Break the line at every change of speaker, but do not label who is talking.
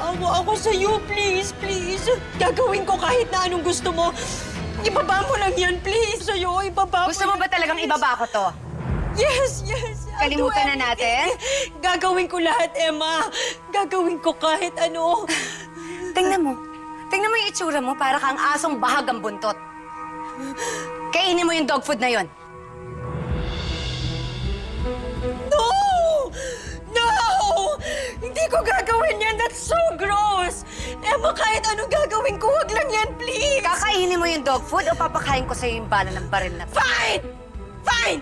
Maawa ako sa'yo, please, please. Gagawin ko kahit na anong gusto mo. Ibaba mo lang yan, please. Sa'yo, ibaba mo.
Gusto mo ba talagang ibaba ko to?
Yes, yes. I'll do
Kalimutan na natin?
anything. Gagawin ko lahat, Emma. Gagawin ko kahit ano.
Tingnan mo. Tingnan mo yung itsura mo para kang asong bahagang buntot. Kainin mo yung dog food na yon.
No! No! Hindi ko gagawin yan. That's so gross. Emma, kahit anong gagawin ko, wag lang yan, please.
Kakainin mo yung dog food o papakain ko sa'yo yung bala ng baril na to?
Fine! Fine!